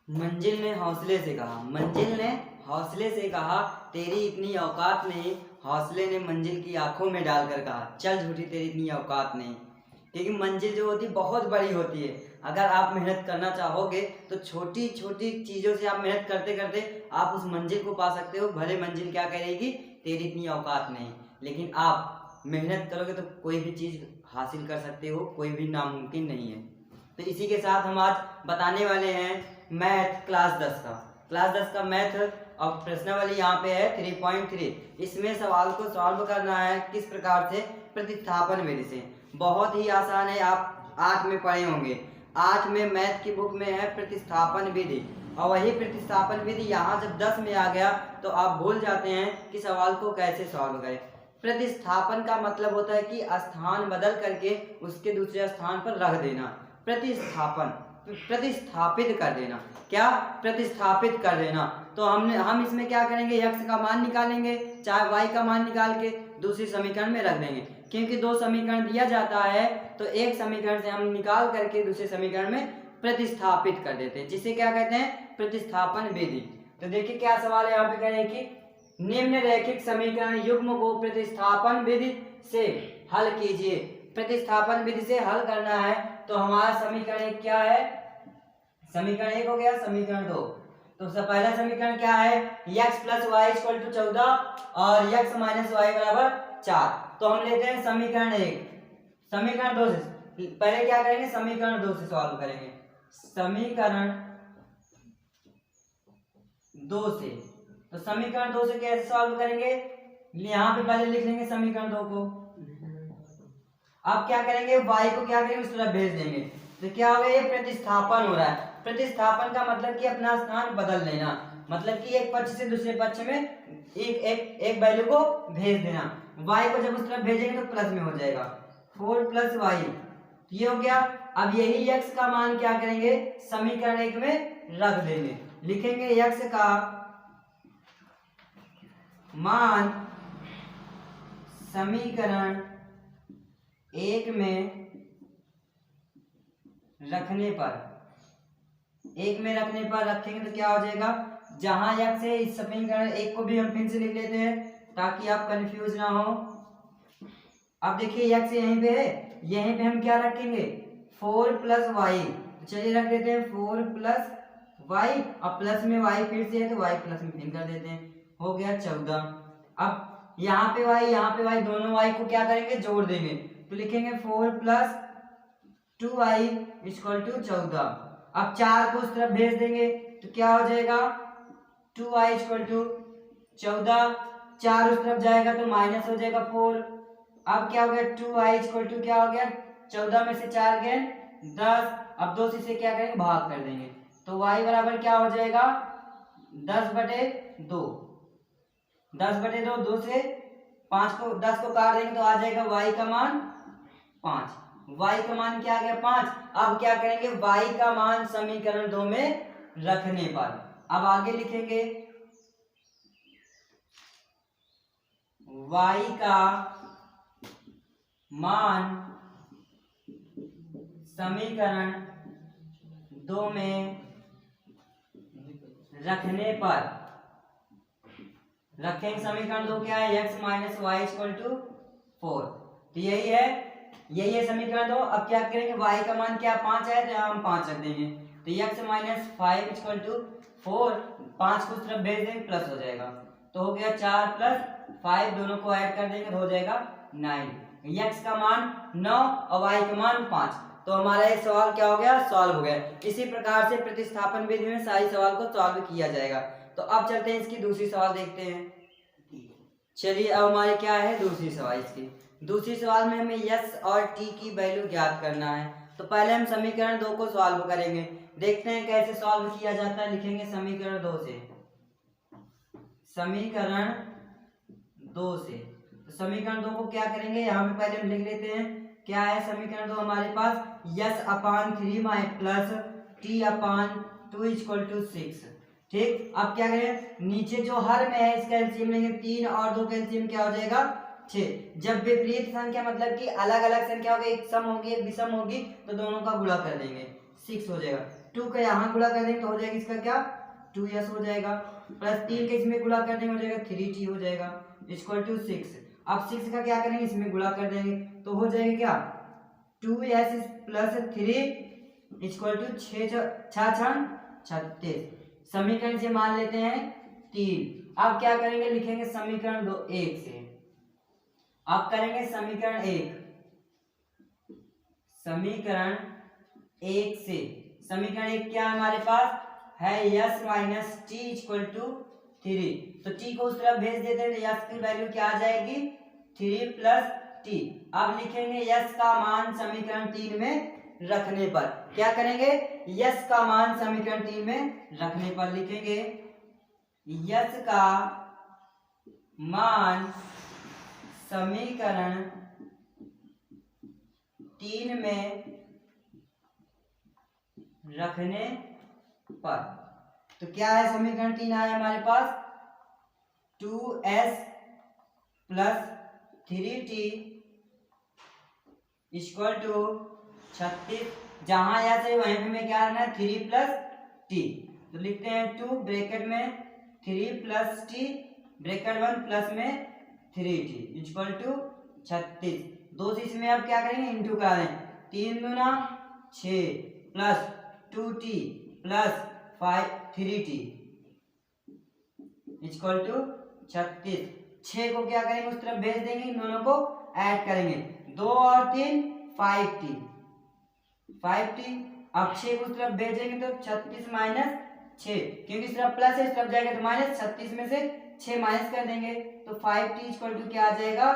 मंजिल ने हौसले से कहा, मंजिल ने हौसले से कहा, तेरी इतनी औकात नहीं। हौसले ने मंजिल की आंखों में डालकर कहा, चल झूठी तेरी इतनी औकात नहीं। क्योंकि मंजिल जो होती है बहुत बड़ी होती है। अगर आप मेहनत करना चाहोगे तो छोटी छोटी चीज़ों से आप मेहनत करते करते आप उस मंजिल को पा सकते हो। भले मंजिल क्या करेगी, तेरी इतनी औकात नहीं, लेकिन आप मेहनत करोगे तो कोई भी चीज़ हासिल कर सकते हो, कोई भी नामुमकिन नहीं है। तो इसी के साथ हम आज बताने वाले हैं मैथ क्लास 10 का मैथ। और प्रश्नावली यहाँ पे है 3.3। इसमें सवाल को सॉल्व करना है किस प्रकार से, प्रतिस्थापन विधि से। बहुत ही आसान है, आप 8 में पढ़े होंगे। 8 में मैथ की बुक में है प्रतिस्थापन विधि, और वही प्रतिस्थापन विधि यहाँ जब 10 में आ गया तो आप भूल जाते हैं कि सवाल को कैसे सॉल्व करें। प्रतिस्थापन का मतलब होता है कि स्थान बदल करके उसके दूसरे स्थान पर रख देना। प्रतिस्थापन, प्रतिस्थापित कर देना। क्या? प्रतिस्थापित कर देना। तो हम इसमें क्या करेंगे, x का मान निकालेंगे, चाहे y का मान निकाल के दूसरी समीकरण में रख देंगे। क्योंकि दो समीकरण दिया जाता है तो एक समीकरण से हम निकाल करके दूसरे समीकरण में प्रतिस्थापित कर देते हैं, जिसे क्या कहते हैं, प्रतिस्थापन विधि। तो देखिए क्या सवाल है यहाँ पे, कह रहे हैं कि निम्न रैखिक समीकरण युग्म को प्रतिस्थापन विधि से हल कीजिए। प्रतिस्थापन विधि से हल करना है तो हमारा समीकरण एक क्या है, समीकरण एक हो गया, समीकरण दो। तो सबसे पहला समीकरण क्या है, x + y = 14 और x - y = 4। तो हम लेते हैं समीकरण एक। समीकरण दो से पहले क्या करेंगे, समीकरण दो से सॉल्व करेंगे। समीकरण दो से, तो समीकरण दो से कैसे सॉल्व करेंगे, यहाँ पे पहले लिख लेंगे समीकरण दो को। अब क्या करेंगे, y को क्या करेंगे, उस तरफ भेज देंगे। तो क्या होगा, ये प्रतिस्थापन हो रहा है। प्रतिस्थापन का मतलब कि अपना स्थान बदल लेना, मतलब कि एक पक्ष से दूसरे पक्ष में एक वैल्यू को भेज देना। y को जब उस तरफ भेजेंगे तो प्लस में हो जाएगा, 4 + y, ये हो गया। अब यही x का मान क्या करेंगे, समीकरण एक में रख देंगे। लिखेंगे x का मान समीकरण एक में रखने पर, एक में रखने पर रखेंगे तो क्या हो जाएगा, जहां x है इस समीकरण एक को भी हम फिर से लिख लेते हैं ताकि आप कंफ्यूज ना हो। अब देखिए x यहीं पे है, यहीं पे हम क्या रखेंगे, 4 + y। चलिए रख देते हैं 4 + y, और प्लस में y फिर से है तो y प्लस में फिर कर देते हैं, हो गया 14। अब यहाँ पे y दोनों y को क्या करेंगे, जोड़ देंगे। तो लिखेंगे 4 + 2y = 14। अब 4 को उस तरफ भेज देंगे तो क्या हो जाएगा, 2y = 14। 4 उस तरफ जाएगा तो माइनस हो जाएगा 4। अब क्या हो गया, 2y = क्या हो गया, 14 में से 4 गए 10। अब 2 से क्या करेंगे, भाग कर देंगे। तो y बराबर क्या हो जाएगा, 10/2। 10/2, 2 से 5 को 10 को काट देंगे तो आ जाएगा y का मान 5। y का मान क्या आ गया, 5। अब क्या करेंगे, y का मान समीकरण 2 में रखने पर, अब आगे लिखेंगे y का मान समीकरण 2 में रखने पर, रखेंगे समीकरण 2 क्या है, x - y = 4। तो यही है समीकरण 2। अब क्या करेंगे, y का मान क्या 5 है तो यहाँ हम 5 रख देंगे। तो x - 5 = 4, 5 को उस तरफ भेज देंगे प्लस हो जाएगा, तो हो गया 4 + 5, दोनों को ऐड कर देंगे तो हो जाएगा 9। x का मान 9 और y का मान 5। तो हमारा ये सवाल क्या हो गया, सॉल्व हो गया। इसी प्रकार से प्रतिस्थापन विधि में सारी सवाल को सॉल्व किया जाएगा। तो अब चलते हैं इसकी दूसरी सवाल देखते हैं। चलिए अब हमारे क्या है दूसरी सवाल। इसकी दूसरी सवाल में हमें s और t की वैल्यू ज्ञात करना है। तो पहले हम समीकरण 2 को सॉल्व करेंगे, देखते हैं कैसे सॉल्व किया जाता है। लिखेंगे समीकरण 2 से, समीकरण 2 से। तो समीकरण 2 को क्या करेंगे, यहाँ पे पहले हम लिख लेते हैं क्या है समीकरण 2 हमारे पास, s/3 + t/2 = 6। ठीक, अब क्या करें, नीचे जो हर में है इसका एलसीएम लेंगे, 3 और 2 का एलसीएम क्या हो जाएगा, 6। जब विपरीत संख्या मतलब कि अलग अलग संख्या होगी, एक सम होगी एक विषम होगी, तो दोनों का गुणा कर देंगे, 6 हो जाएगा। 2 का यहाँ गुणा कर देंगे तो हो जाएगा इसका क्या 2s हो जाएगा, प्लस 3 के इसमें गुणा कर देंगे हो जाएगा 3t हो जाएगा, इक्वल टू 6। अब 6 का क्या करेंगे इसमें गुणा कर देंगे तो हो जाएगा क्या 2s प्लस 3 इक्वल टू 6 36। समीकरण से मान लेते हैं 3। अब क्या करेंगे लिखेंगे समीकरण 1 से। अब करेंगे समीकरण 1 से। समीकरण 1 क्या है हमारे पास है s minus t equal to 3। तो t को उस तरफ भेज देते हैं तो s की वैल्यू क्या आ जाएगी 3 प्लस टी। अब लिखेंगे s का मान समीकरण 3 में रखने पर क्या करेंगे s का मान समीकरण 3 में रखने पर लिखेंगे s का मान समीकरण 3 में रखने पर। तो क्या है समीकरण 3 आया हमारे पास 2s plus 3t equal to 36। जहां या से वहीं पे में क्या रहना है 3 प्लस टी। तो लिखते हैं 2 ब्रैकेट में 3 प्लस टी ब्रैकेट 1 प्लस में 3t इक्वल टू 36। दो से इसमें अब क्या करेंगे इंटू करा दें 3 दूना 6 plus 2t plus 3t equal to 36। 6 को क्या करेंगे उस तरफ भेज देंगे इन दोनों को ऐड करेंगे 2 और 3 5t। अब 6 को उस तरफ भेजेंगे तो 36 माइनस 6 क्योंकि इस तरफ प्लस है इस तरफ जाएगा तो माइनस 36 में से 6 माइनस कर देंगे तो 5t इक्वल टू क्या आ जाएगा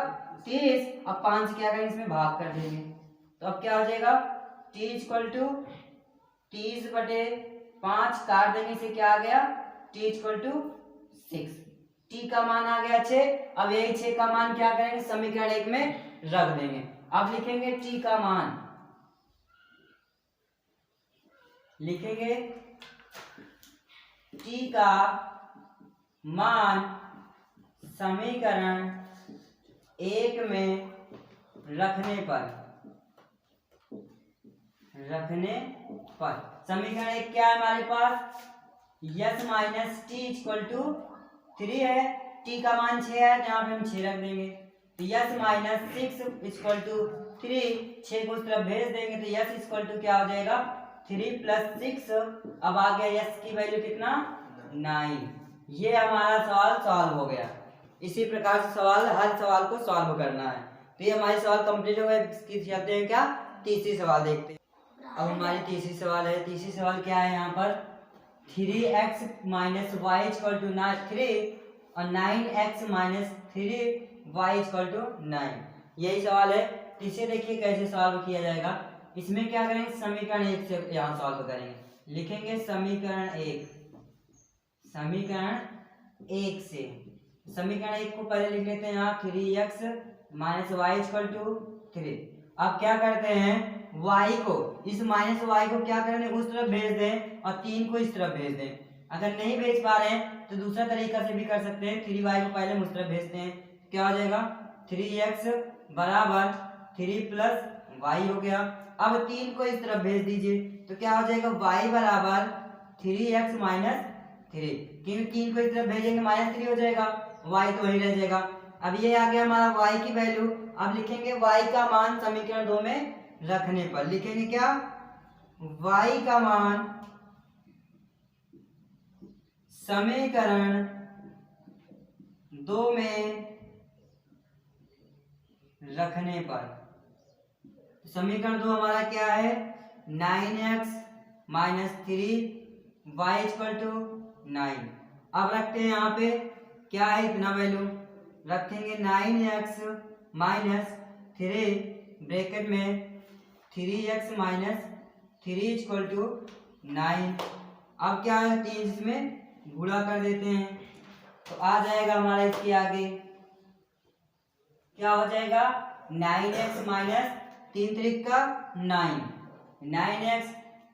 30। अब 5 से क्या करेंगे इसमें भाग कर देंगे तो अब क्या हो जाएगा t इक्वल टू 30/5 काट देंगे इसे क्या आ गया t इक्वल टू 6। t का मान आ गया 6। अब यही 6 का मान क्या करेंगे समीकरण 1 में रख देंगे। अब लिखेंगे t का मान लिखेंगे t का मान समीकरण 1 में रखने पर समीकरण 1 क्या है हमारे पास s minus t equal to 3 है। t का मान 6 है जहां पे हम 6 रख देंगे तो s माइनस 6 इक्वल टू 3। 6 को उस तरफ भेज देंगे तो s इक्वल टू क्या हो जाएगा 3 प्लस 6। अब आ गया s की वैल्यू कितना 9। ये हमारा सवाल सॉल्व हो गया। इसी प्रकार से हर सवाल को सॉल्व करना है। तो ये हमारे सवाल कंप्लीट हो गए। इसकी चाहते हैं क्या तीसरी सवाल देखते हैं। अब हमारी तीसरी सवाल है। तीसरी सवाल क्या है यहाँ पर 3x minus Y equal to 3 और 9x minus 3y equal to 9। यही सवाल है। इसे देखिए कैसे सॉल्व किया जाएगा। इसमें क्या करेंगे समीकरण 1 से यहाँ सॉल्व करेंगे। लिखेंगे समीकरण 1 से। समीकरण 1 को पहले लिख लेते हैं यहाँ 3x minus Y equal to 3। अब क्या करते हैं y को इस माइनस वाई को क्या करेंगे उस तरफ भेज दें और 3 को इस तरफ भेज दें। अगर नहीं भेज पा रहे हैं तो दूसरा तरीका से भी कर सकते हैं। 3y को पहले उस तरफ भेजते हैं क्या हो जाएगा 3x बराबर 3 प्लस वाई हो गया। अब 3 को इस तरफ भेज दीजिए तो क्या हो जाएगा y बराबर 3x माइनस 3 क्योंकि 3 को इस तरफ भेजेंगे माइनस 3 हो जाएगा y तो वही रह जाएगा। अब ये आ गया हमारा y की वैल्यू। अब लिखेंगे y का मान समीकरण 2 में रखने पर लिखेंगे क्या y का मान समीकरण 2 में रखने पर। समीकरण 2 हमारा क्या है 9x minus 3y equal to 9। अब रखते हैं यहाँ पे क्या है इतना वैल्यू रखेंगे 9x माइनस 3 ब्रैकेट में 3x माइनस 3 इक्वल टू 9। अब क्या है 3 इसमें गुणा कर देते हैं तो आ जाएगा हमारा इसके आगे क्या हो जाएगा 9x माइनस 3 3 का 9x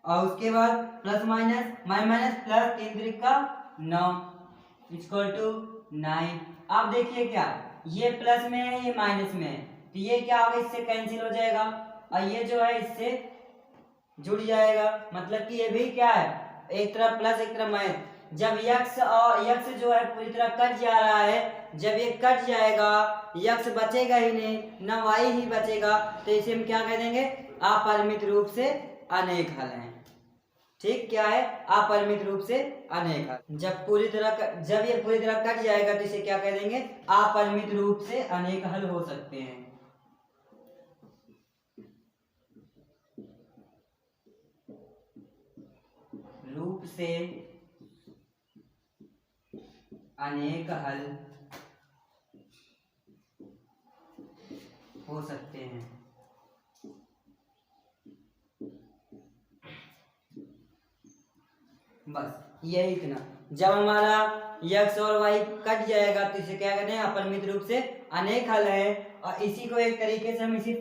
और उसके बाद प्लस माइनस माइनस प्लस 3 3 का 9 इक्वल टू 9। अब देखिए क्या ये प्लस में है ये माइनस में है तो ये क्या होगा इससे कैंसिल हो जाएगा और ये जो है इससे जुड़ जाएगा, मतलब कि ये भी क्या है, एक तरफ प्लस एक तरफ माइनस। जब यक्स और यक्स जो है पूरी तरह कट जा रहा है, जब ये कट जाएगा यक्स बचेगा ही नहीं, ना वाई ही बचेगा, तो इसे हम क्या कह देंगे, अपरिमित रूप से अनेक हल हैं। ठीक, क्या है, अपरिमित रूप से अनेक हल। जब ये पूरी तरह कट जाएगा तो इसे क्या कह देंगे, अपरिमित रूप से अनेक हल हो सकते हैं। रूप से अनेक हल हो सकते हैं। बस यही इतना। जब हमारा यक्स और वाई कट जाएगा तो इसे क्या कहते हैं, अपरिमित रूप से अनेक हल है। और इसी को एक तरीके से हम इसी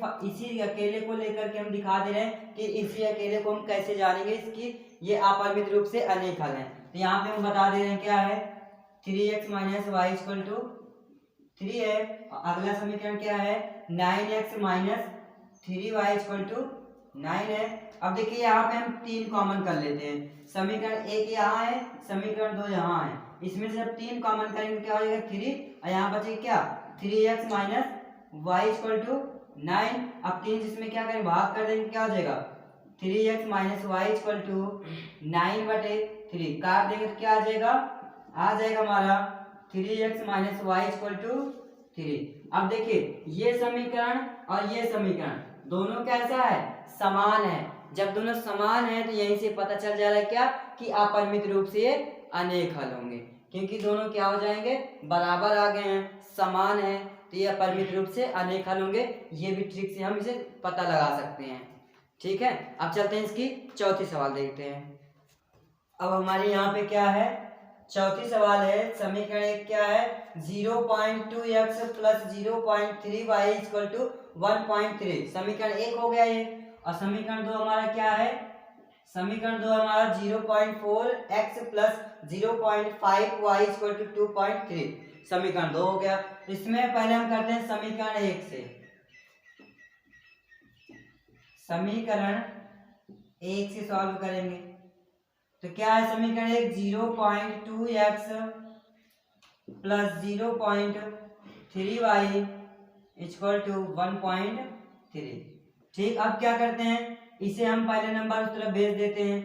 अकेले को लेकर के हम दिखा दे रहे हैं कि इसी अकेले को हम कैसे जानेंगे इसकी ये अपरिमित रूप से अनेक हल है। तो यहाँ पे हम बता दे रहे हैं क्या है, 3x minus Y equal to 3 है। अगला समीकरण क्या है, 9x minus 3y equal to 9 है। अब देखिए यहाँ पे हम 3 कॉमन कर लेते हैं, समीकरण 1 यहाँ है, समीकरण 2 यहाँ है, इसमें से अब 3 कॉमन करेंगे क्या हो जाएगा 3, और यहाँ बचेगा क्या 3x minus Y equal to 9। अब 3 जिसमें क्या करेंगे भाग कर देंगे, क्या हो जाएगा 3x minus Y equal to 9/3, काट देंगे तो क्या आ जाएगा हमारा 3x minus Y equal to 3। अब देखिए ये समीकरण और ये समीकरण दोनों कैसा है, समान है। जब दोनों समान है तो यहीं से पता चल जा रहा है क्या कि अपरिमित रूप से ये अनेक हल होंगे, क्योंकि दोनों क्या हो जाएंगे, बराबर आ गए हैं, समान है, तो ये अपरिमित रूप से अनेक हल होंगे। ये भी ट्रिक से हम इसे पता लगा सकते हैं। ठीक है, अब चलते हैं इसकी चौथी सवाल देखते हैं। अब हमारे यहाँ पे क्या है, चौथी सवाल है, समीकरण 1 क्या है, 0.2x plus 0.3y equal to 1.3। समीकरण 1 हो गया ये। और समीकरण 2 हमारा क्या है, समीकरण 2 हमारा 0.4x plus 0.5y equal to 2.3। समीकरण 2 हो गया। इसमें पहले हम करते हैं समीकरण 1 से, समीकरण 1 से सॉल्व करेंगे। तो क्या है समीकरण 1, 0.2x plus 0.3y equal to 1.3। ठीक, अब क्या करते हैं, इसे हम पहले नंबर उस तरफ भेज देते हैं।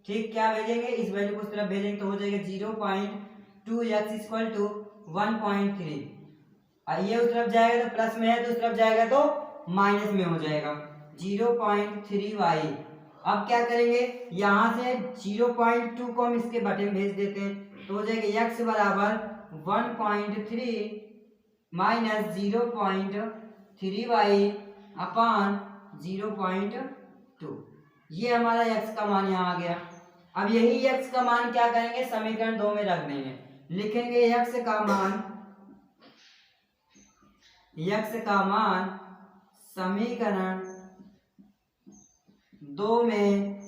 ठीक, क्या भेजेंगे, इस वैल्यू को उस तरफ भेजेंगे तो हो जाएगा 0.2x इक्वल टू 1.3। ये उस तरफ जाएगा तो प्लस में है, तो उस तरफ जाएगा तो माइनस में हो जाएगा 0.3y। अब क्या करेंगे, यहाँ से 0.2 को हम इसके बटे में भेज देते हैं, तो हो जाएगा x बराबर 1.3 माइनस 0.3y अपान 0.2। ये हमारा x का मान यहाँ आ गया। अब यही x का मान क्या करेंगे, समीकरण 2 में रख देंगे, लिखेंगे x का मान समीकरण 2 में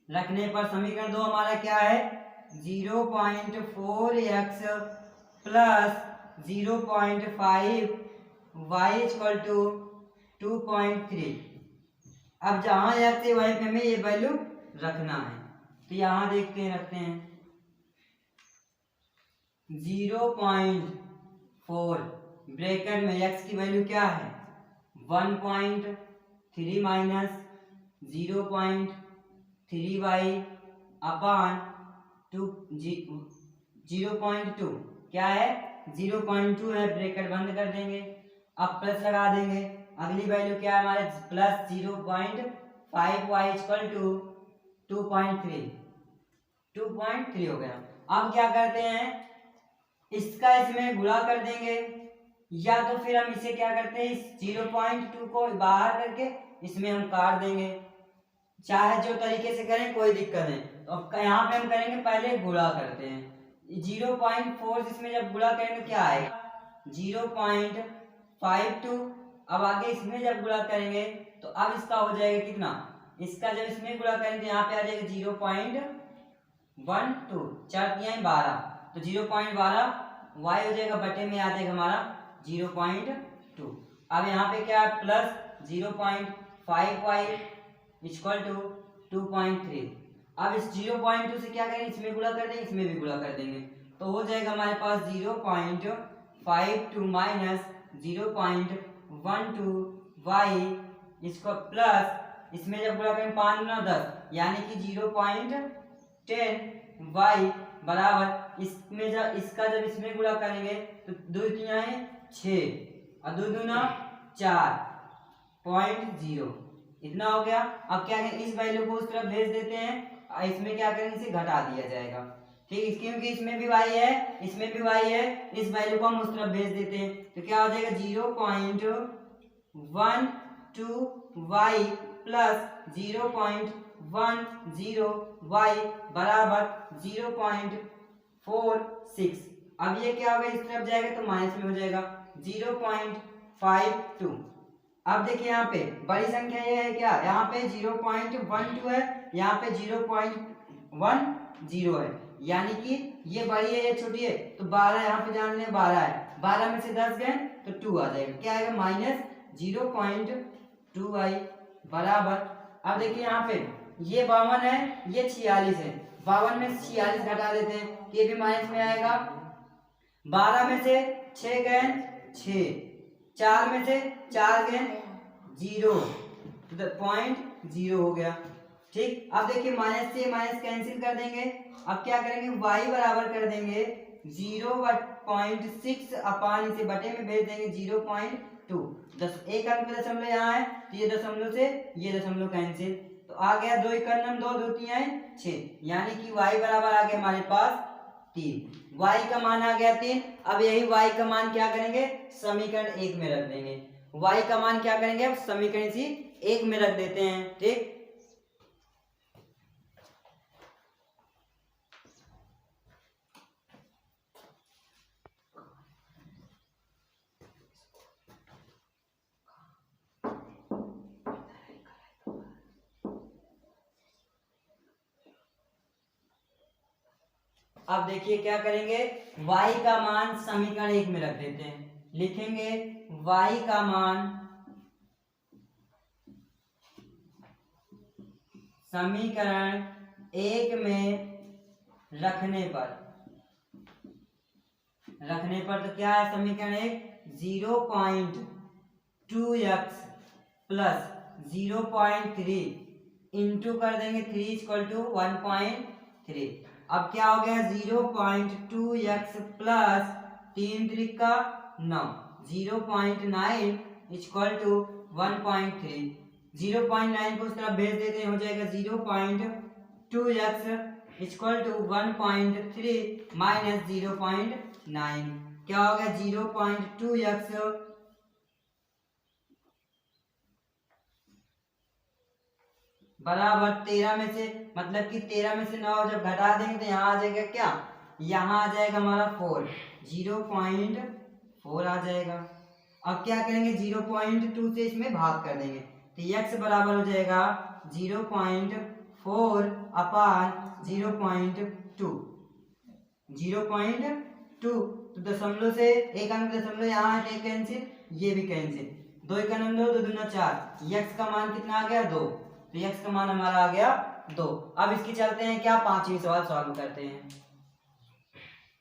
रखने पर समीकरण 2 हमारा क्या है, 0.4x plus 0.5y equal to 2.3। अब जहां x है वहीं पे हमें ये वैल्यू रखना है, तो यहां देखते हैं, रखते हैं 0.4 ब्रैकेट में x की वैल्यू क्या है 1.3 माइनस 0.3y अपान 0.2 क्या है 0.2 है, ब्रैकेट बंद कर देंगे। अब प्लस लगा देंगे, अगली वैल्यू क्या है हमारे प्लस 0.5y इक्वल टू 2.3 हो गया। अब क्या करते हैं, इसका इसमें गुणा कर देंगे, या तो फिर हम इसे क्या करते हैं, इस 0.2 को बाहर करके इसमें हम काट देंगे। चाहे जो तरीके से करें कोई दिक्कत नहीं। तो यहाँ पे हम करेंगे, पहले गुणा करते हैं 0.4 इसमें जब गुणा करेंगे क्या आएगा 0.52। अब आगे इसमें जब गुणा करेंगे तो अब इसका हो जाएगा कितना, इसका जब इसमें गुणा करेंगे यहाँ पे आ जाएगा 0.12, 4 तिहाई 12, तो 0.12 y हो जाएगा, बटे में आ जाएगा हमारा 0.2। अब यहाँ पे क्या है, प्लस 0.5y इक्वल टू 2.3। अब इस 0.2 से क्या करेंगे, इसमें गुणा कर देंगे, इसमें भी गुणा कर देंगे, तो हो जाएगा हमारे पास 0.52 माइनस 0.12y इसको प्लस, इसमें जब गुणा करेंगे 5 गुना 10 यानी कि 0.10y बराबर, इसमें जब इसका जब इसमें गुणा करेंगे तो 2 तियां 6 और 2 दूना 4.0 इतना हो गया। अब क्या करें, इस वैल्यू को उस तरफ भेज देते हैं और इसमें क्या करेंगे, इसे घटा दिया जाएगा। ठीक, क्योंकि इसमें भी y है, इसमें भी y है, इस वैल्यू को हम उस तरफ भेज देते हैं तो क्या हो जाएगा 0.12y प्लस 0.10y बराबर 0.46। अब ये क्या होगा, इस तरफ जाएगा तो माइनस में हो जाएगा 0.52। अब देखिए यहाँ पे बड़ी संख्या ये है, क्या यहाँ पे 0.12 है, यहाँ पे 0.10 है, यानी कि ये बड़ी है ये छोटी है, तो 12 यहाँ पे जान लें 12 है, 12 में से 10 गए तो 2 आ जाएगा, क्या आएगा माइनस 0.2y बराबर। अब देखिए यहाँ पे ये 52 है, ये 46 है, 52 में 46 घटा देते हैं, ये भी माइनस में आएगा, 12 में से 6 गए 6, 4 में से 4 गए 0, तो 0.0 हो गया। ठीक, अब देखिए माइनस से माइनस कैंसिल कर देंगे, अब क्या करेंगे y बराबर कर देंगे 0.6 अपान इसे बटे में भेज देंगे 0.2। एक अंक में दशमलव यहाँ है तो ये दशमलव से ये दशमलव कैंसिल, तो आ गया 2 एकम 2 2 तियां 6, यानी कि y बराबर आ गया हमारे पास 3, y का मान आ गया 3। अब यही y का मान क्या करेंगे, समीकरण 1 में रख देंगे, y का मान क्या करेंगे, अब समीकरण इसी 1 में रख देते हैं। ठीक, अब देखिए क्या करेंगे, y का मान समीकरण 1 में रख देते हैं, लिखेंगे y का मान समीकरण 1 में रखने पर तो क्या है समीकरण 1, 0.2x प्लस 0.3 इंटू कर देंगे 3 इक्वल टू 1.3। अब क्या हो गया 0.2x plus 3 Trika 9, 0.9 equal to 1.3, 0.9 को उस तरफ भेज देते हैं, हो जाएगा 0.2x इक्वल टू 1.3 माइनस 0.9, क्या हो गया 0.2x बराबर 13 में से, मतलब कि 13 में से 9 जब घटा देंगे तो यहाँ आ जाएगा क्या, यहाँ आ जाएगा हमारा 4, 0.4 आ जाएगा। अब क्या करेंगे 0.2 से इसमें भाग कर देंगे तो x बराबर हो जाएगा 0.4 अपान 0.2, 0.2 तो दशमलव से एक अंक दशमलव यहाँ है, कैंसिल, ये भी कैंसिल, 2 एकम 2 2 दूना 4, x का मान कितना आ गया 2, तो x का मान हमारा आ गया 2। अब इसकी चलते हैं क्या, पांचवी सवाल सॉल्व करते हैं।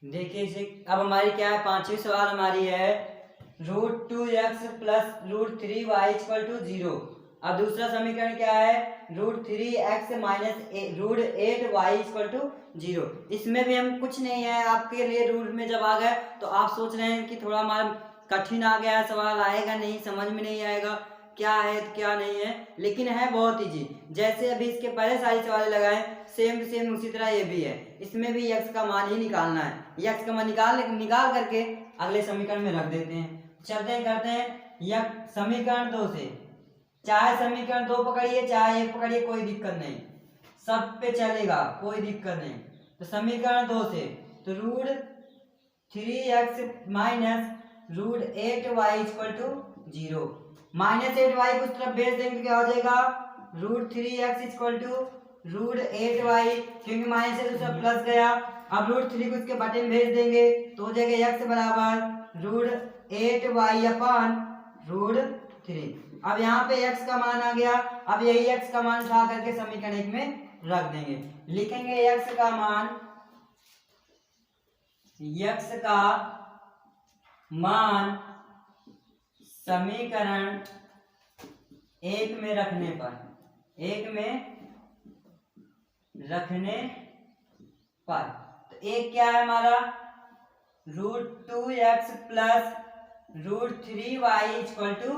देखिए इसे, अब हमारी क्या है, पांचवी सवाल हमारी है √2x plus √3y equal to 0। अब दूसरा समीकरण क्या है, √3x minus √8y equal to 0। इसमें भी हम कुछ नहीं है, आपके लिए रूट में जब आ गए तो आप सोच रहे हैं कि थोड़ा हमारा कठिन आ गया है, सवाल आएगा नहीं, समझ में नहीं आएगा क्या है क्या नहीं है, लेकिन है बहुत इजी। जैसे अभी इसके पहले सारी सवाल लगाए सेम टू सेम उसी तरह ये भी है, इसमें भी x का मान ही निकालना है, x का मान निकाल करके अगले समीकरण में रख देते हैं। चलते हैं करते हैं समीकरण 2 से, चाहे समीकरण 2 पकड़िए चाहे 1 पकड़िए कोई दिक्कत नहीं, सब पे चलेगा कोई दिक्कत नहीं। तो समीकरण 2 से तो √3x minus √8y equal to 0, minus 8y को उस तरफ भेज देंगे तो क्या हो जाएगा √3x इक्वल टू √8y, क्योंकि माइनस से दूसरा प्लस गया, अब √3 को इसके बटे में भेज देंगे तो हो जाएगा x बराबर √8y अपान √3। अब यहाँ पे x का मान आ गया। अब यही x का मान उठा करके समीकरण 1 में रख देंगे। लिखेंगे x का मान समीकरण 1 में रखने पर तो एक क्या है हमारा √2x plus √3y equal to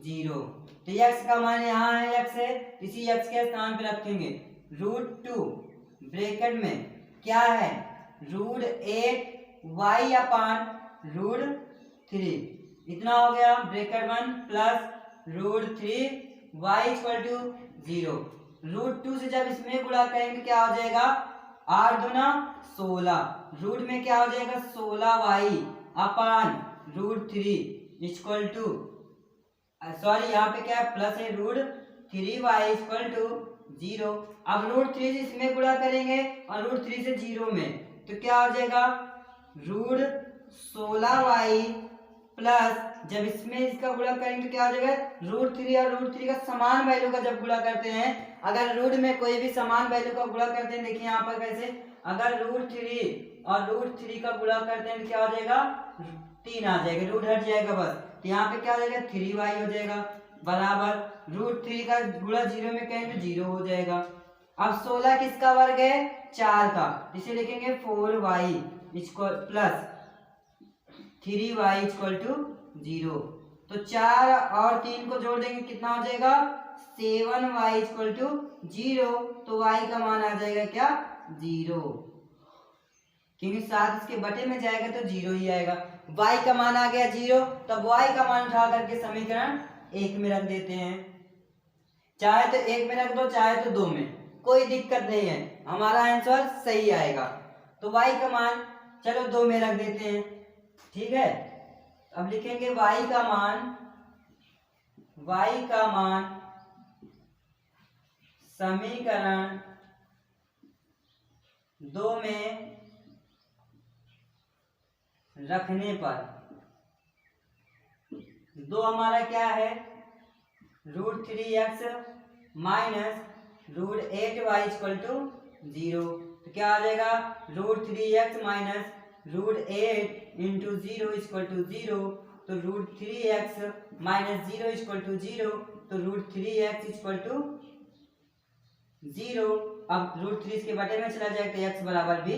0। तो x का मान यहाँ है, x है, इसी x के स्थान पे रखेंगे √2 ब्रैकेट में क्या है √8y अपान √3 इतना हो गया bracket 1 plus √3y equal to 0। √2 से जब इसमें गुणा करेंगे क्या हो जाएगा 8 दूना 16, रूट में क्या हो जाएगा 16y upon √3 equal to sorry यहाँ पे क्या है प्लस है √3y इक्वल टू 0। अब √3 से इसमें गुणा करेंगे और √3 से 0 में तो क्या हो जाएगा √16y प्लस जब इसमें इसका गुणा करेंगे तो क्या हो जाएगा √3 और √3 का समान वैल्यू का जब गुणा करते हैं, अगर रूट में कोई भी समान वैल्यू का गुणा करते हैं, देखिए यहाँ पर कैसे, अगर √3 और √3 का गुणा करते हैं तो क्या हो जाएगा 3 आ जाएगा, रूट हट जाएगा बस। तो यहाँ पे क्या हो जाएगा 3y हो जाएगा बराबर √3 का गुणा 0 में कहेंगे तो 0 हो जाएगा। अब 16 किसका वर्ग है 4 का, इसे लिखेंगे 4y equal plus 3y equal to 0। तो 4 और 3 को जोड़ देंगे कितना हो जाएगा 7y इक्वल टू 0। तो y का मान आ जाएगा क्या 0, क्योंकि 7 इसके बटे में जाएगा तो 0 ही आएगा। y का मान आ गया 0, तब y का मान उठा करके समीकरण 1 में रख देते हैं। चाहे तो 1 में रख दो चाहे तो 2 में, कोई दिक्कत नहीं है, हमारा आंसर सही आएगा। तो y का मान चलो 2 में रख देते हैं, ठीक है। अब लिखेंगे y का मान समीकरण 2 में रखने पर 2 हमारा क्या है √3x minus √8y equal to 0। तो क्या आ जाएगा √3x minus √8 into 0 equal to 0। तो √3x माइनस 0 इक्वल टू 0, तो √3x इक्वल टू 0। अब √3 इसके बटे में चला जाएगा तो x बराबर भी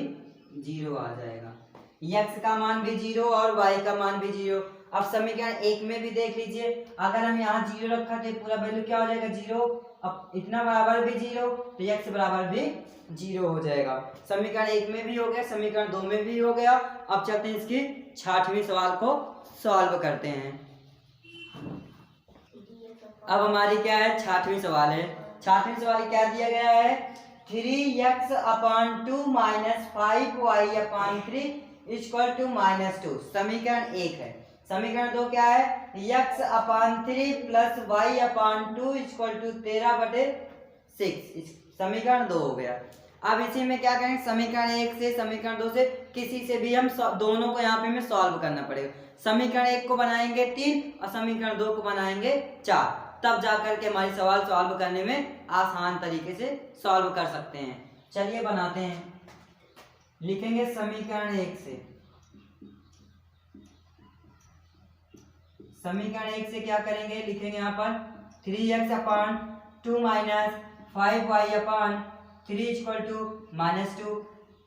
0 आ जाएगा। x का मान भी 0 और y का मान भी 0। अब समीकरण 1 में भी देख लीजिए, अगर हम यहाँ 0 रखा तो पूरा वैल्यू क्या हो जाएगा 0। अब इतना बराबर भी 0 तो x बराबर भी 0 हो जाएगा। समीकरण 1 में भी हो गया, समीकरण 2 में भी हो गया। अब चलते हैं इसकी 6वें सवाल को सॉल्व करते हैं। अब हमारी क्या है 6वें सवाल है। 6वें सवाल क्या दिया गया है 3x upon 2 minus 5y upon 3 equal to -2। समीकरण 1 है। समीकरण 2 क्या है x upon 3 plus y upon 2 equal to 13/6। समीकरण 2 हो गया। अब इसी में क्या करेंगे समीकरण 1 से समीकरण 2 से किसी से भी हम दोनों को यहाँ पे हमें सॉल्व करना पड़ेगा। समीकरण 1 को बनाएंगे 3 और समीकरण 2 को बनाएंगे 4, तब जाकर के हमारी सवाल सॉल्व करने में आसान तरीके से सॉल्व कर सकते हैं। चलिए बनाते हैं। लिखेंगे समीकरण 1 से, समीकरण 1 से क्या करेंगे लिखेंगे यहाँ पर 3x upon 2 minus 5y upon 3 equal to -2।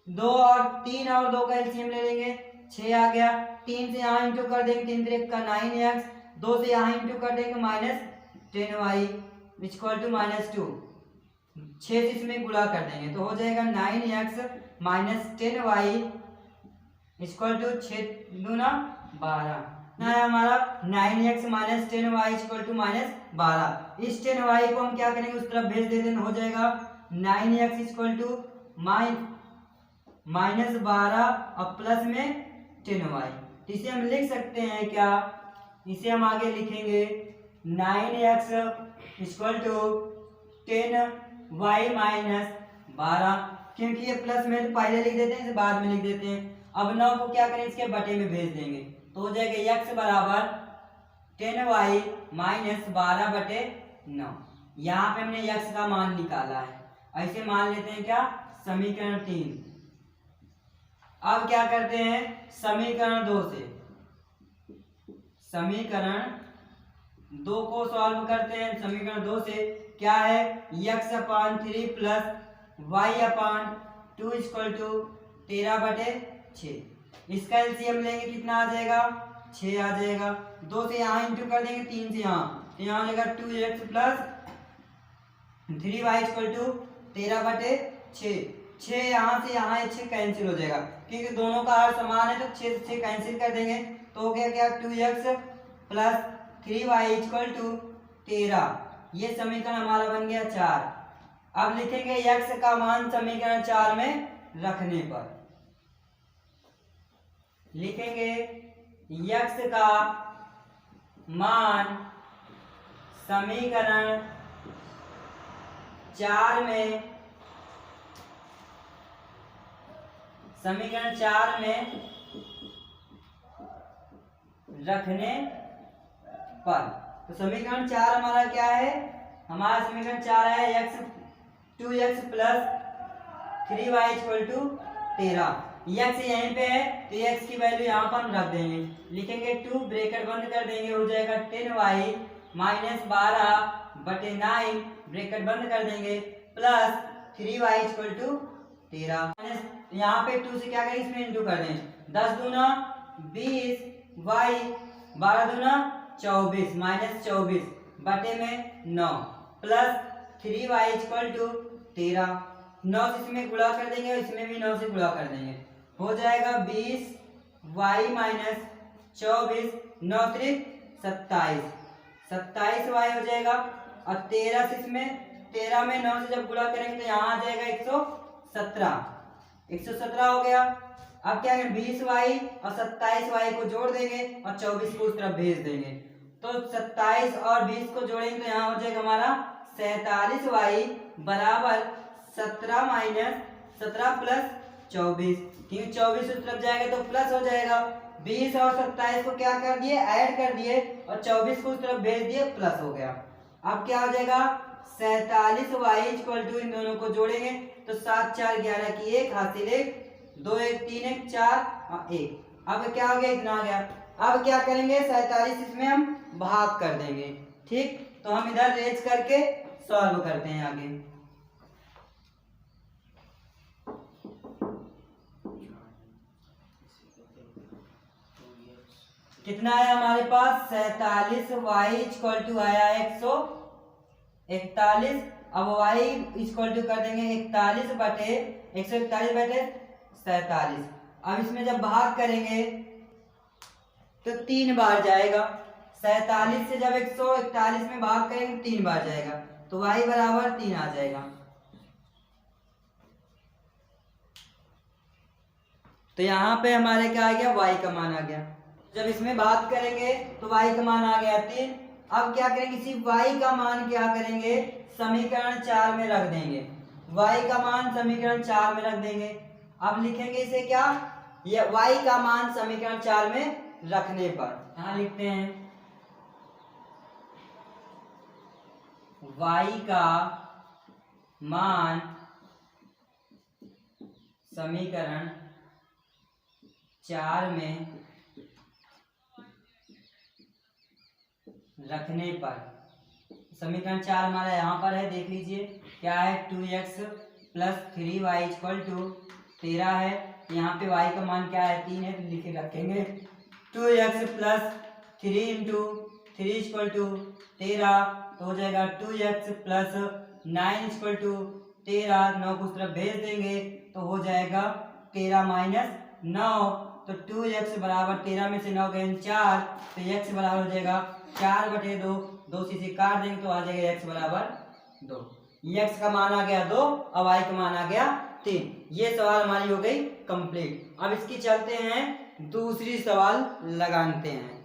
2 और 3 और 2 का एलसीएम ले लेंगे 6 आ गया। 3 से यहाँ इंटू कर देंगे 3 3 का 9x, 2 से यहाँ इंटू कर देंगे -10y इक्वल टू -2। 6 से इसमें गुणा कर देंगे तो हो जाएगा 9x minus 10y equal to 6 दूना 12 है हमारा 9x minus 10y equal to -12। इस 10y को हम क्या करेंगे उस तरफ भेज देते हैं, हो जाएगा 9x इक्वल टू -12 और प्लस में 10y। तो इसे हम लिख सकते हैं क्या, इसे हम आगे लिखेंगे 9x equal to 10y minus 12, क्योंकि ये प्लस में तो पहले लिख देते हैं इसे बाद में लिख देते हैं। अब 9 को क्या करें इसके बटे में भेज देंगे तो हो जाएगा x बराबर 10y माइनस 12/9। यहाँ पे हमने x का मान निकाला है, ऐसे मान लेते हैं क्या, समीकरण 3। अब क्या करते हैं, समीकरण 2 से समीकरण 2 को सॉल्व करते हैं। समीकरण 2 से क्या है, x/3 plus y/2 equal to 13/6। इसका एलसीएम लेंगे, कितना आ जाएगा, 6 आ जाएगा। 2 से यहाँ इंटू कर देंगे, 3 से यहाँ, तो यहाँ हो जाएगा 2x plus 3y equal to 13/6। 6 यहाँ से यहाँ 6 कैंसिल हो जाएगा, क्योंकि दोनों का हर समान है, तो 6 से 6 कैंसिल कर देंगे, तो हो गया क्या, 2x plus 3y equal to 13। ये समीकरण हमारा बन गया 4। अब लिखेंगे x का मान समीकरण 4 में रखने पर, लिखेंगे x का मान समीकरण 4 में रखने पर। तो समीकरण 4 हमारा क्या है, हमारा समीकरण 4 है 2x plus 3y equal to 13। x यहीं पे है, तो x की वैल्यू यहाँ पर हम रख देंगे, लिखेंगे 2 ब्रैकेट बंद कर देंगे, हो जाएगा 10y माइनस 12/9 ब्रैकेट बंद कर देंगे, प्लस 3y इक्वल टू 13। यहाँ पे 2 से क्या करें, इसमें इंटू कर दें, 10 दूना 20 y 12 दूना 24 माइनस 24 बटे में 9 प्लस 3y इक्वल टू 13। 9 से इसमें गुणा कर देंगे, इसमें भी 9 से गुणा कर देंगे, हो जाएगा 20y माइनस 24, 9 त्रिक 27, 27y हो जाएगा। और 13 से इसमें 13 में 9 से जब गुणा करेंगे तो यहाँ आ जाएगा 117 हो गया। अब क्या करें, 20y और 27y को जोड़ देंगे और 24 को उस तरफ भेज देंगे, तो 27 और 20 को जोड़ेंगे तो यहाँ हो जाएगा हमारा 47y बराबर 17 माइनस 17 प्लस 24, क्योंकि 24 उस तरफ जाएगा तो प्लस हो जाएगा। 20 और 27 को क्या कर दिए, ऐड कर दिए, और 24 को उस तरफ भेज दिए, प्लस हो गया। अब क्या हो जाएगा, 47y इक्वल टू, इन दोनों को जोड़ेंगे तो 7 4 11 की 1 हासिल 1, 2 1 3 1 4 1। अब क्या हो गया, इतना आ गया। अब क्या करेंगे, 47 इसमें हम भाग कर देंगे, ठीक। तो हम इधर रेज करके सॉल्व करते हैं आगे। कितना है हमारे पास, 47y इक्वल टू आया 141। अब y इक्वल टू कर देंगे 41 बटे 141 बटे 47। अब इसमें जब भाग करेंगे तो 3 बार जाएगा। 47 से जब 141 में भाग करेंगे 3 बार जाएगा, तो y बराबर 3 आ जाएगा। तो यहाँ पे हमारे क्या आ गया, y का मान आ गया। जब इसमें बात करेंगे तो y का मान आ गया 3। अब क्या करेंगे, इसी y का मान क्या करेंगे, समीकरण 4 में रख देंगे। y का मान समीकरण 4 में रख देंगे। अब लिखेंगे इसे क्या, ये y का मान समीकरण 4 में रखने पर, यहाँ लिखते हैं y का मान समीकरण 4 में रखने पर। समीकरण 4 हमारा यहाँ पर है, देख लीजिए क्या है, 2x plus 3y equal to 13 है। यहाँ पे y का मान क्या है, 3 है, तो लिखे रखेंगे 2x plus 3 into 3 equal to 13, तो हो जाएगा 2x प्लस 9 इक्वल टू 13। 9 को उस तरफ भेज देंगे तो हो जाएगा 13 माइनस 9, तो 2x बराबर 13 में से 9 गए 4, तो x बराबर हो जाएगा 4 बटे 2, 2 से काट देंगे तो आ जाएगा x बराबर 2। x का मान आ गया 2 और y का मान आ गया 3। ये सवाल हमारी हो गई कंप्लीट। अब इसकी चलते हैं दूसरी सवाल लगाते हैं।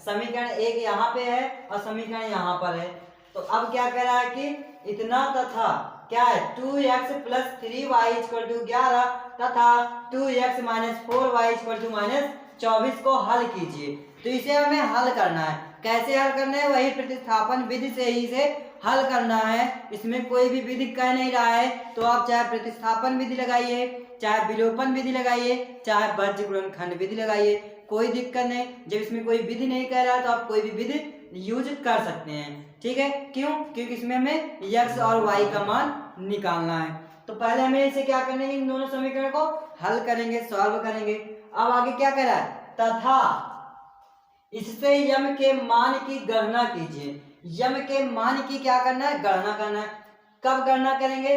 समीकरण 1 यहाँ पे है और समीकरण यहाँ पर है, तो अब क्या कह रहा है कि इतना तथा क्या है, 2x plus 3y equal to 11 तथा 2x minus 4y equal to minus 24 को हल कीजिए। तो इसे हमें हल करना है। कैसे हल करना है? वही प्रतिस्थापन विधि से ही इसे हल करना है। इसमें कोई भी विधि कह नहीं रहा है, तो आप चाहे प्रतिस्थापन विधि लगाइए, चाहे विलोपन विधि लगाइए, चाहे भाज्य गुणनखंड विधि लगाइए, कोई दिक्कत नहीं। जब इसमें कोई विधि नहीं कह रहा है तो आप कोई भी विधि यूज कर सकते हैं। ठीक है, क्यों? क्योंकि इसमें हमें x और y का मान निकालना है। तो पहले हमें इसे क्या करना है? इन दोनों समीकरण को हल करेंगे, सॉल्व करेंगे। अब आगे क्या कह रहा है? तथा इससे यम के मान की गणना कीजिए। यम के मान की क्या करना है? गणना करना है। कब गणना करेंगे?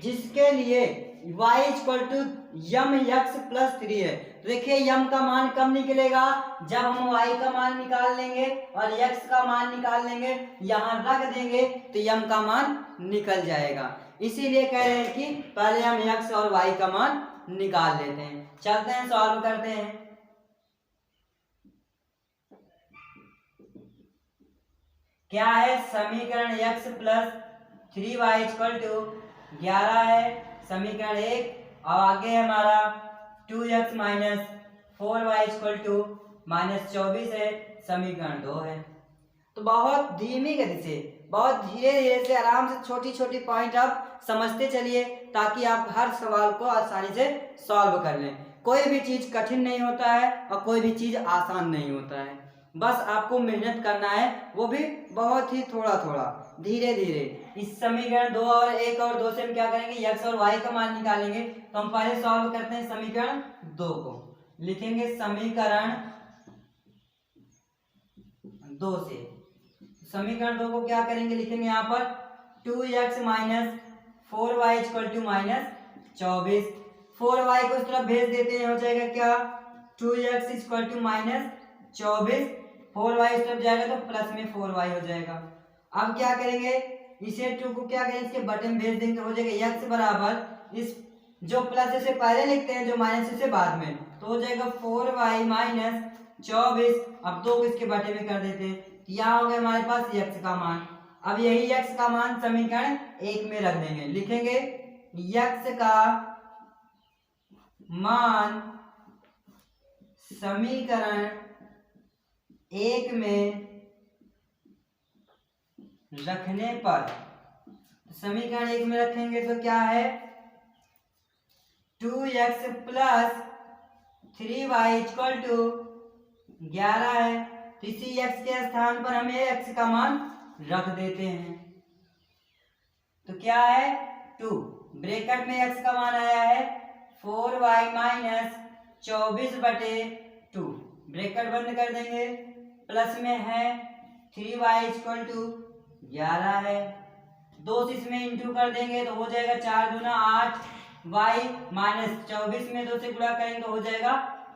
जिसके लिए y equal to m x plus 3 है। देखिए यम का मान कब निकलेगा? जब हम y का मान निकाल लेंगे और x का मान निकाल लेंगे, यहाँ रख देंगे तो यम का मान निकल जाएगा। इसीलिए कह रहे हैं कि पहले हम x और y का मान निकाल लेते हैं। चलते हैं, सॉल्व करते हैं। क्या है? समीकरण x plus 3y equal to 11 है, समीकरण 1। और आगे हमारा 2x minus 4y equal to -24 है, समीकरण 2 है। तो बहुत धीमी गति से, बहुत धीरे धीरे से, आराम से छोटी छोटी पॉइंट आप समझते चलिए, ताकि आप हर सवाल को आसानी से सॉल्व कर लें। कोई भी चीज कठिन नहीं होता है और कोई भी चीज आसान नहीं होता है। बस आपको मेहनत करना है, वो भी बहुत ही थोड़ा थोड़ा, धीरे धीरे। इस समीकरण 2 और 1 और 2 से हम क्या करेंगे? x और y का मान निकालेंगे। तो हम पहले सॉल्व करते हैं समीकरण 2 को। लिखेंगे समीकरण 2 से, समीकरण 2 को क्या करेंगे? लिखेंगे यहाँ पर 2x minus 4y equal to -24। 4y को इस तरफ भेज देते हैं, हो जाएगा क्या? 2x equal to -24। 4y इस तरफ जाएगा तो प्लस में 4y हो जाएगा। अब क्या करेंगे? इसे 2 को क्या करेंगे? इसके बटन में भेज देंगे, हो जाएगा x बराबर, इस जो प्लस से पहले लिखते हैं, जो माइनस से बाद में, तो हो जाएगा 4y माइनस 24। अब 2 को इसके बटे में कर देते हैं, यहाँ हो गया हमारे पास x का मान। अब यही x का मान समीकरण 1 में रख देंगे। लिखेंगे x का मान समीकरण 1 में रखने पर, समीकरण 1 में रखेंगे तो क्या है? 2x plus 3y equal to 11 है। तो इसी x के स्थान पर हमें x का मान रख देते हैं। तो क्या है? 2 ब्रैकेट में x का मान आया है 4y माइनस 24 बटे 2, ब्रैकेट बंद कर देंगे, प्लस में है 3y इक्वल टू 11 है। 2 से इसमें इंटू कर देंगे तो हो जाएगा 4 दूना 8, y माइनस 24 में 2 से गुणा करेंगे तो हो जाएगा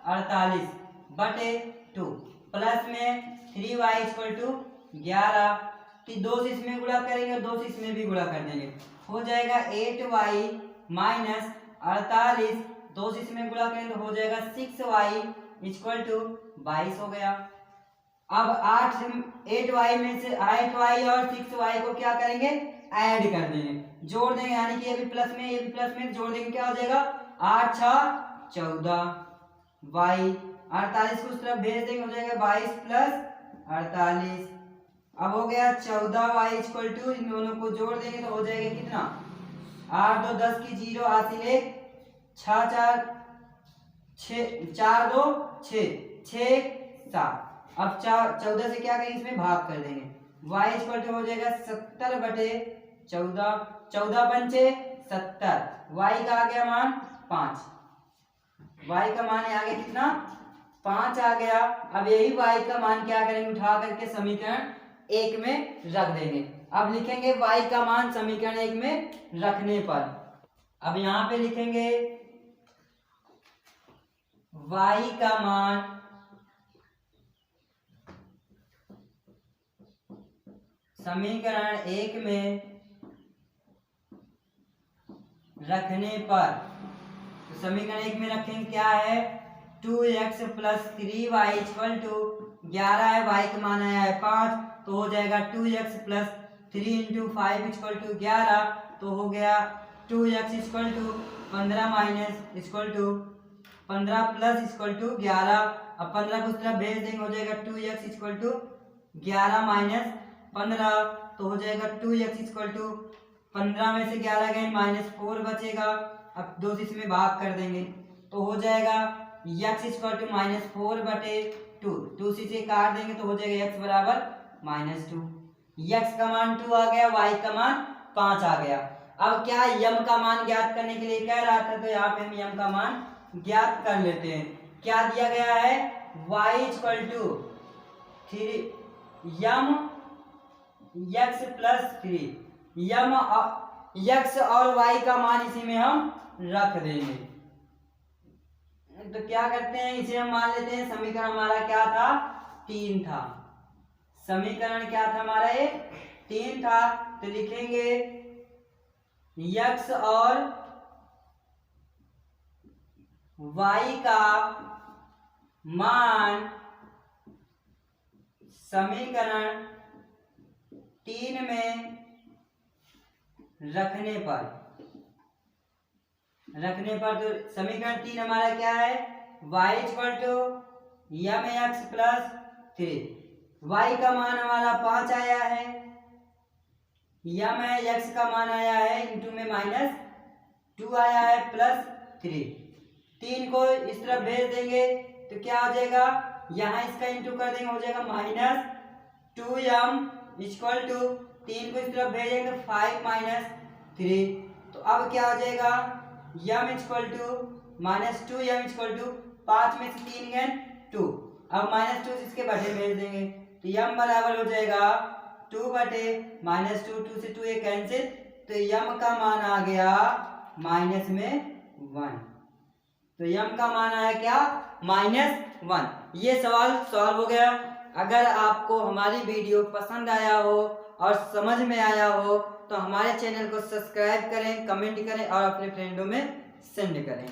48 बटे 2, प्लस में 3y इक्वल टू 11। 2 से इसमें गुणा करेंगे और 2 से इसमें भी गुणा कर देंगे, हो जाएगा 8y माइनस 48। 2 से इसमें गुणा करेंगे तो हो जाएगा 6y इक्वल टू 22 हो गया। अब 8y में से 8y और 6y को क्या करेंगे? ऐड कर देंगे, जोड़ देंगे, यानी कि ये भी प्लस में ये भी प्लस में जोड़ देंगे, क्या हो जाएगा? 8 6 14, y 48 को उस तरफ भेज देंगे, हो जाएगा 22 प्लस 48। अब हो गया 14y इक्वल टू, इन दोनों को जोड़ देंगे तो हो जाएगा कितना? 8 2 10 की 0 हासिल 1, 6 4 6 4 2 6 6 7। अब 14 से क्या करेंगे? इसमें भाग कर देंगे, y इक्वल टू हो जाएगा 70 बटे 14, 14 पंचे 70, y का आ गया मान 5, y का मान आ गया कितना? 5 आ गया। अब यही y का मान क्या करेंगे? उठा करके समीकरण 1 में रख देंगे। अब लिखेंगे y का मान समीकरण 1 में रखने पर, अब यहाँ पे लिखेंगे y का मान समीकरण 1 में रखने पर, तो समीकरण 1 में रखेंगे क्या है? 2x plus 3y equal to 11 है, y का मान आया है 5, तो हो जाएगा 2x plus 3 into 5 equal to 11, तो हो गया 2x equal to 15 minus equal to 15 plus equal to 11। अब 15 को इस तरफ भेज देंगे, हो जाएगा 2x इक्वल टू 11 माइनस 15, तो हो जाएगा 2x इक्वल टू 15 में से 11 गए -4 बचेगा। अब 2 से इसमें भाग कर देंगे तो हो जाएगा x इक्वल टू -4 बटे 2, 2 से काट देंगे तो हो जाएगा x बराबर -2। x का मान 2 आ गया, y का मान 5 आ गया। अब क्या यम का मान ज्ञात करने के लिए कह रहा था, तो यहाँ पे हम यम का मान ज्ञात कर लेते हैं। क्या दिया गया है, y equal to 3 m x plus 3, m x और y का मान इसी में हम रख देंगे। तो क्या करते हैं, इसे हम मान लेते हैं, समीकरण हमारा क्या था, 3 था। समीकरण क्या था हमारा, ये 3 था। तो लिखेंगे x और y का मान समीकरण 3 में रखने पर तो समीकरण 3 हमारा क्या है, y equal to m x plus 3, y का मान हमारा 5 आया है, यम है x का मान आया है इंटू में -2 आया है प्लस 3। 3 को इस तरफ भेज देंगे तो क्या हो जाएगा, यहाँ इसका इंटू कर देंगे, हो जाएगा -2m इक्वल टू 3 को इस तरफ भेजेंगे 5 -3। तो अब क्या हो जाएगा, यम equal to -2m equal to 5 में से 3 गए 2, अब -2 से इसके बटे भेज देंगे तो यम बराबर हो जाएगा 2 बटे -2, 2 से 2 ये कैंसिल, तो यम का मान आ गया -1। तो यम का मान आया क्या, -1। ये सवाल सॉल्व हो गया। अगर आपको हमारी वीडियो पसंद आया हो और समझ में आया हो तो हमारे चैनल को सब्सक्राइब करें, कमेंट करें और अपने फ्रेंडों में सेंड करें।